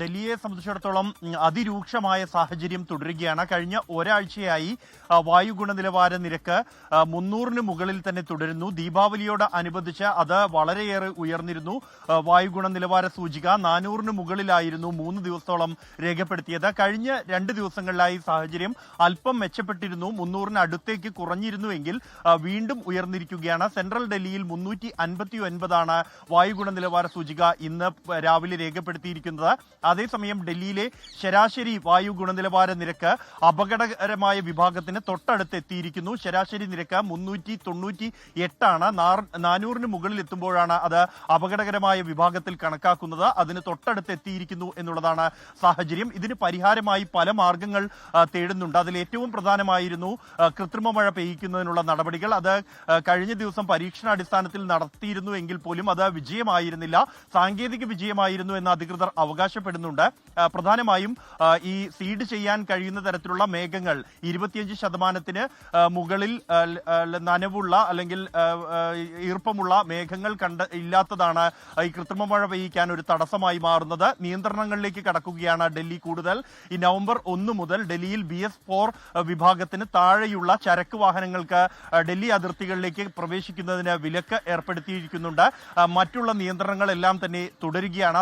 ഡൽഹിയെ സംബന്ധിച്ചിടത്തോളം അതിരൂക്ഷമായ സാഹചര്യം തുടരുകയാണ്. കഴിഞ്ഞ ഒരാഴ്ചയായി വായു ഗുണനിലവാര നിരക്ക് 300-ന് മുകളിൽ തന്നെ തുടരുന്നു. ദീപാവലിയോട് അനുബന്ധിച്ച് അത് വളരെയേറെ ഉയർന്നിരുന്നു. വായു ഗുണനിലവാര സൂചിക 400-ന് മുകളിലായിരുന്നു 3 ദിവസത്തോളം രേഖപ്പെടുത്തിയത്. കഴിഞ്ഞ 2 ദിവസങ്ങളിലായി സാഹചര്യം അല്പം മെച്ചപ്പെട്ടിരുന്നു. 300-ന് അടുത്തേക്ക് കുറഞ്ഞിരുന്നുവെങ്കിൽ വീണ്ടും ഉയർന്നിരിക്കുകയാണ്. സെൻട്രൽ ഡൽഹിയിൽ 359 വായു ഗുണനിലവാര സൂചിക ഇന്ന് രാവിലെ രേഖപ്പെടുത്തിയിരിക്കുന്നത്. അതേസമയം ഡൽഹിയിലെ ശരാശരി വായു ഗുണനിലവാര നിരക്ക് അപകടകരമായ വിഭാഗത്തിന് തൊട്ടടുത്ത് എത്തിയിരിക്കുന്നു. ശരാശരി നിരക്ക് 398 400-ന് മുകളിൽ എത്തുമ്പോഴാണ് അത് അപകടകരമായ വിഭാഗത്തിൽ കണക്കാക്കുന്നത്. അതിന് തൊട്ടടുത്ത് എത്തിയിരിക്കുന്നു എന്നുള്ളതാണ് സാഹചര്യം. ഇതിന് പരിഹാരമായി പല മാർഗങ്ങൾ തേടുന്നുണ്ട്. അതിൽ ഏറ്റവും പ്രധാനമായിരുന്നു കൃത്രിമ മഴ പെയ്യിക്കുന്നതിനുള്ള നടപടികൾ. അത് കഴിഞ്ഞ ദിവസം പരീക്ഷണാടിസ്ഥാനത്തിൽ നടത്തിയിരുന്നു എങ്കിൽ പോലും അത് വിജയമായിരുന്നില്ല, സാങ്കേതിക വിജയമായിരുന്നു എന്ന് അധികൃതർ അവകാശപ്പെടുന്നുണ്ട്. പ്രധാനമായും ഈ സീഡ് ചെയ്യാൻ കഴിയുന്ന തരത്തിലുള്ള മേഘങ്ങൾ 25% മുകളിൽ നനവുള്ള അല്ലെങ്കിൽ ഈർപ്പമുള്ള മേഘങ്ങൾ ഇല്ലാത്തതാണ് ഈ കൃത്രിമ മഴ പെയ്യിക്കാൻ ഒരു തടസ്സമായി മാറുന്നത്. നിയന്ത്രണങ്ങളിലേക്ക് കടക്കുകയാണ് ഡൽഹി കൂടുതൽ. ഈ നവംബർ 1 മുതൽ ഡൽഹിയിൽ BS4 വിഭാഗത്തിന് താഴെയുള്ള ചരക്ക് വാഹനങ്ങൾക്ക് ഡൽഹി അതിർത്തികളിലേക്ക് പ്രവേശിക്കുന്നതിന് വിലക്ക് ഏർപ്പെടുത്തിയിരിക്കുന്നുണ്ട്. മറ്റുള്ള നിയന്ത്രണങ്ങളെല്ലാം തന്നെ തുടരുകയാണ്.